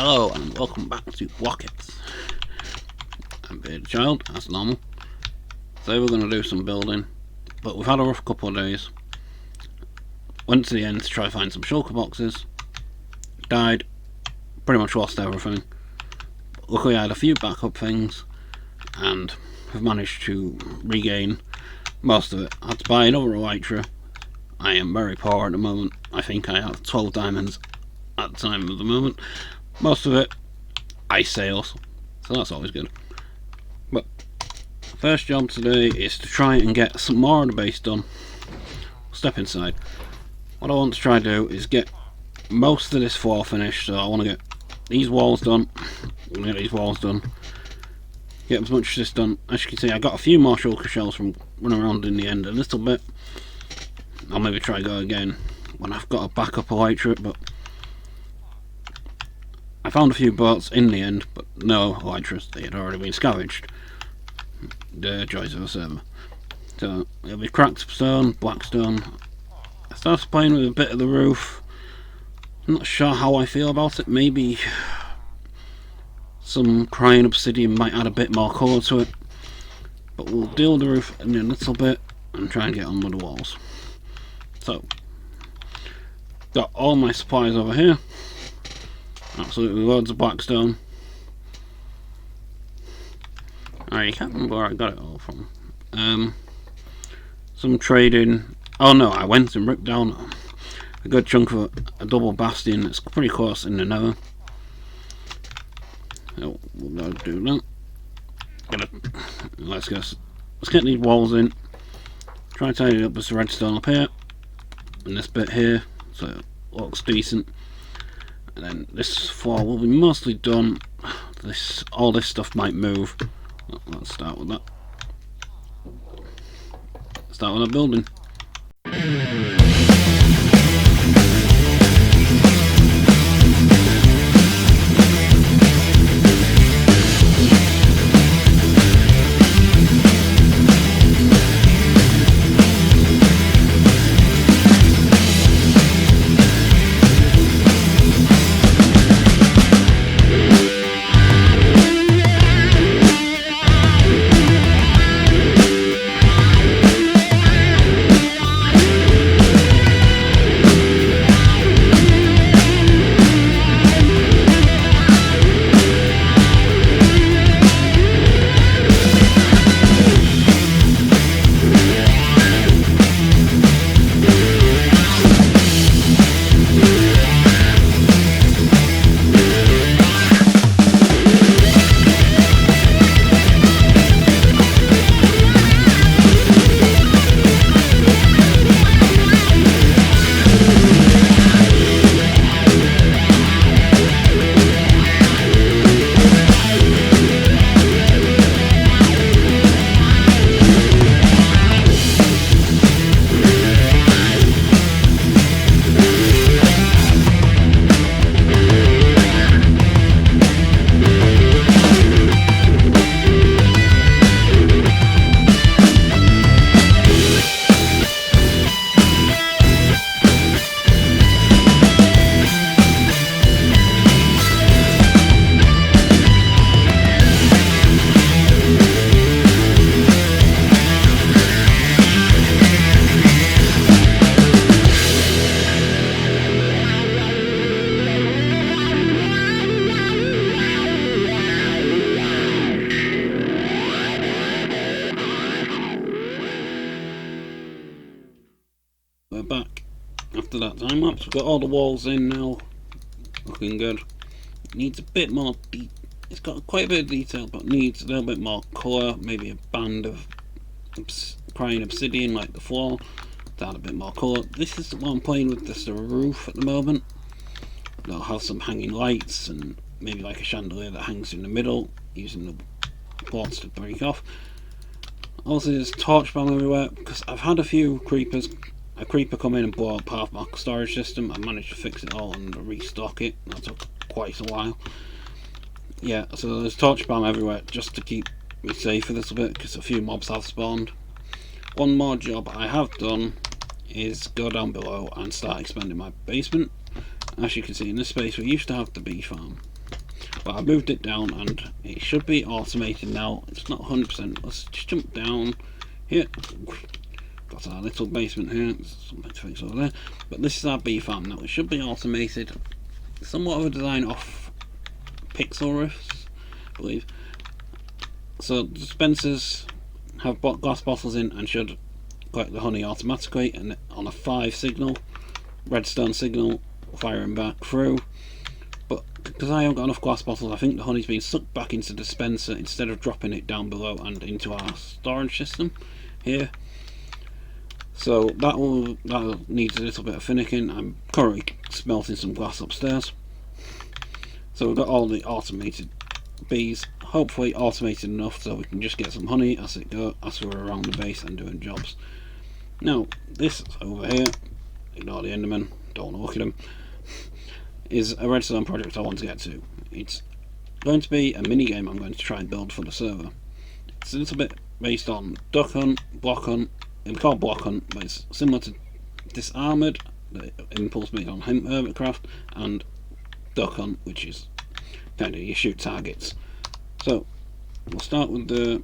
Hello and welcome back to BlockHeads. I'm Bearded Child, as normal. Today we're going to do some building, but we've had a rough couple of days. Went to the end to try to find some shulker boxes. Died, pretty much lost everything. But luckily I had a few backup things and have managed to regain most of it. I had to buy another elytra. I am very poor at the moment. I think I have 12 diamonds at the time of the moment. Most of it ice sales, so that's always good. But first job today is to try and get some more of the base done. Step inside. What I want to try to do is get most of this floor finished, so I want to get these walls done. I'm going to get these walls done. Get as much of this done. As you can see, I got a few more shulker shells from running around in the end a little bit. I'll maybe try go again when I've got a backup elytra, but I found a few boats in the end, but no elytras. They had already been scavenged. The joys of a server. So it'll be cracked stone, black stone. I started playing with a bit of the roof. I'm not sure how I feel about it. Maybe some crying obsidian might add a bit more colour to it. But we'll deal with the roof in a little bit and try and get on with the walls. So, got all my supplies over here. Absolutely loads of blackstone. I can't remember where I got it all from. Some trading. Oh no, I went and ripped down a good chunk of a double bastion. It's pretty close in the nether. So we'll go do that. Let's get these walls in. Try to tidy up this redstone up here and this bit here, so it looks decent. And then this floor will be mostly done. All this stuff might move. Let's start with that. Start with our building. We're back after that time lapse. We've got all the walls in now, looking good. It needs a bit more it's got quite a bit of detail, but needs a little bit more colour, maybe a band of crying obsidian like the floor to add a bit more colour. This is what I'm playing with, this the roof at the moment. I'll have some hanging lights and maybe like a chandelier that hangs in the middle, using the boards to break off. Also there's torch bomb everywhere because I've had a creeper come in and blow up half my storage system. I managed to fix it all and restock it. That took quite a while. Yeah, so there's torch bomb everywhere just to keep me safe a little bit because a few mobs have spawned. One more job I have done is go down below and start expanding my basement. As you can see in this space we used to have the bee farm. but I moved it down and it should be automated now. It's not 100%. Let's just jump down here. Got our little basement here. There's something to fix over there. But this is our bee farm now. It should be automated. Somewhat of a design off pixel roofs, I believe. So dispensers have glass bottles in and should collect the honey automatically, and on a 5 signal, redstone signal, firing back through. But because I haven't got enough glass bottles, I think the honey's being sucked back into the dispenser instead of dropping it down below and into our storage system here. So that needs a little bit of finicking. I'm currently smelting some glass upstairs. So we've got all the automated bees, hopefully automated enough so we can just get some honey as we're around the base and doing jobs. Now this over here, ignore the Enderman, don't look at them, is a redstone project I want to get to. It's going to be a mini game I'm going to try and build for the server. It's a little bit based on duck hunt, block hunt. It's called block hunt, but it's similar to Disarmored, the impulse made on Hermitcraft, and duck hunt, which is kind of you shoot targets. So we'll start with the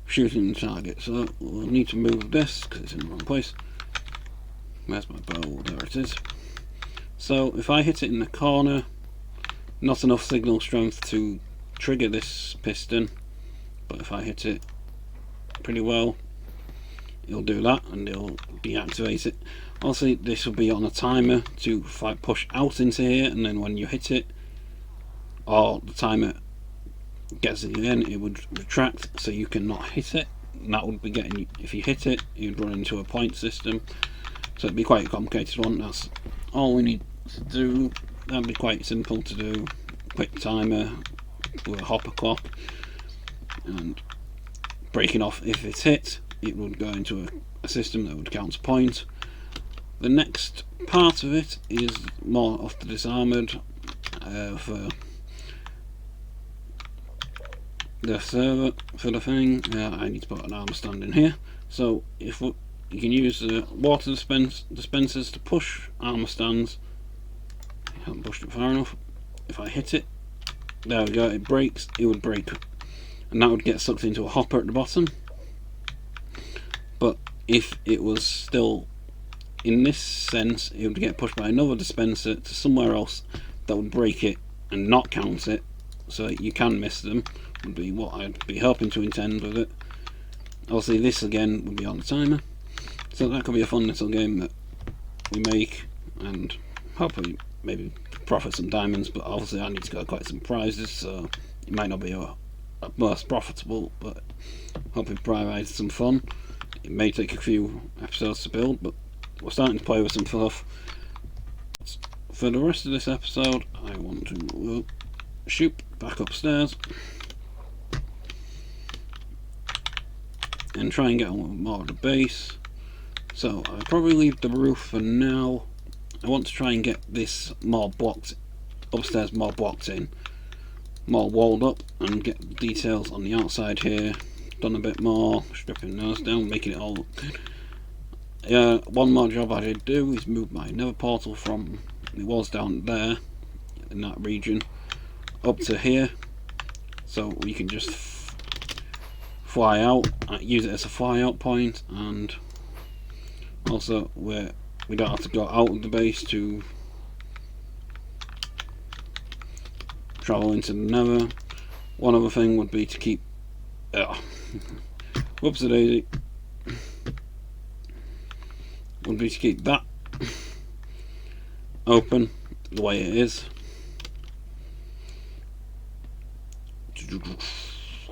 shooting the target. So we'll need to move this because it's in the wrong place. Where's my bow? There it is. So if I hit it in the corner, not enough signal strength to trigger this piston, but if I hit it pretty well, it'll do that and it'll deactivate it. Also, this will be on a timer to push out into here, and then when you hit it, or the timer gets it again, it would retract so you cannot hit it. And that would be getting, if you hit it, you'd run into a point system. So it'd be quite a complicated one. That's all we need to do. That'd be quite simple to do. Quick timer with a hopper clock, and breaking off if it's hit, it would go into a system that would count a point. The next part of it is more of the Disarmored for the server, for the thing. I need to put an armor stand in here. So if you can use the water dispensers to push armor stands. I haven't pushed it far enough. If I hit it, there we go, it breaks, it would break, and that would get sucked into a hopper at the bottom. But if it was still in this sense, it would get pushed by another dispenser to somewhere else that would break it and not count it, so you can miss them, would be what I'd be hoping to intend with it. Obviously this again would be on the timer, so that could be a fun little game that we make and hopefully maybe profit some diamonds, but obviously I need to get quite some prizes, so it might not be a most profitable, but hopefully provide some fun. It may take a few episodes to build, but we're starting to play with some stuff. For the rest of this episode, I want to shoot back upstairs and try and get on with more of the base. So I'll probably leave the roof for now. I want to try and get this more blocked, upstairs more blocked in, more walled up, and get details on the outside here done a bit more, stripping those down, making it all good. One more job I did do is move my nether portal from, it was down there in that region, up to here, so we can just fly out, use it as a fly out point, and also we don't have to go out of the base to travel into the nether. One other thing would be to keep whoops-a daisy, would be to keep that open the way it is.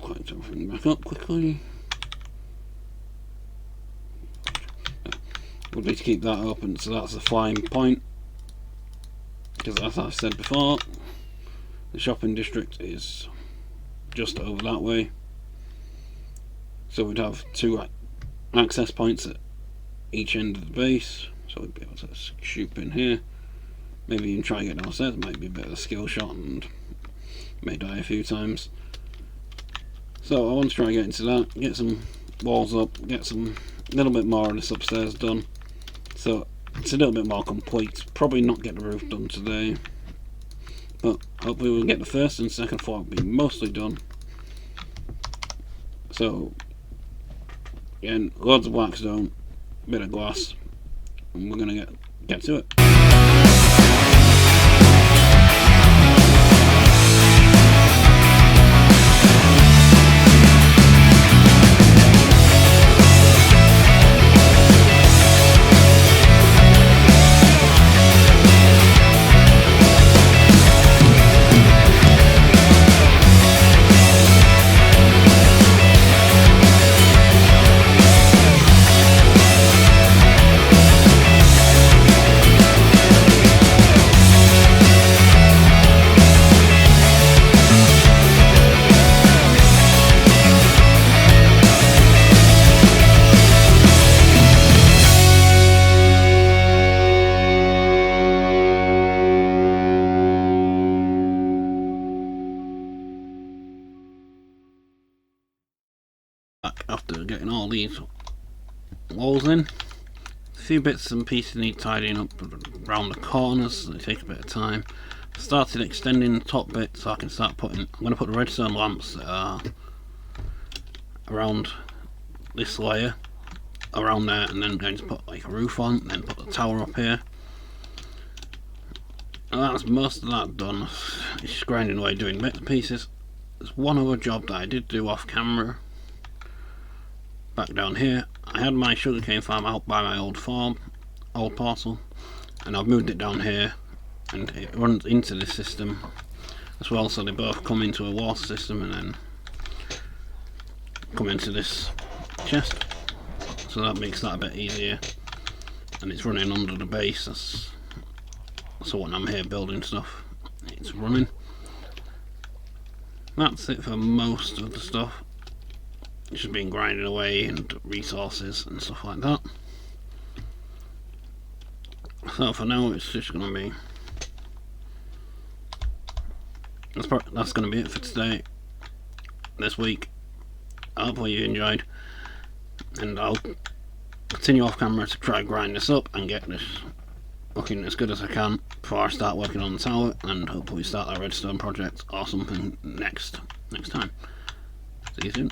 Climb everything back up quickly. Would be to keep that open, so that's the flying point, because as I said before, the shopping district is just over that way, so we'd have two access points at each end of the base, so we'd be able to shoot in here, maybe even try and get downstairs. It might be a bit of a skill shot and may die a few times, so I want to try and get into that, get some walls up, get some little bit more of this upstairs done, so it's a little bit more complete. Probably not get the roof done today, but hopefully we'll get the first and second floor be mostly done. So again, loads of blackstone, bit of glass, and we're gonna get to it. After getting all these walls in, a few bits and pieces need tidying up around the corners, so they take a bit of time. Started extending the top bit so I can start putting, I'm going to put the redstone lamps that are around this layer, around there, and then I'm going to put like a roof on, and then put the tower up here. And that's most of that done. It's just grinding away doing bits and pieces. There's one other job that I did do off camera. Back down here, I had my sugarcane farm out by my old farm, old parcel, and I've moved it down here, and it runs into this system as well, so they both come into a water system and then come into this chest, so that makes that a bit easier, and it's running under the base, so when I'm here building stuff, it's running. That's it for most of the stuff. It's just been grinding away and resources and stuff like that. So for now it's just going to be, that's going to be it for today, this week. Hopefully you enjoyed, and I'll continue off camera to try and grind this up and get this looking as good as I can before I start working on the tower, and hopefully start that redstone project or something next time. See you soon.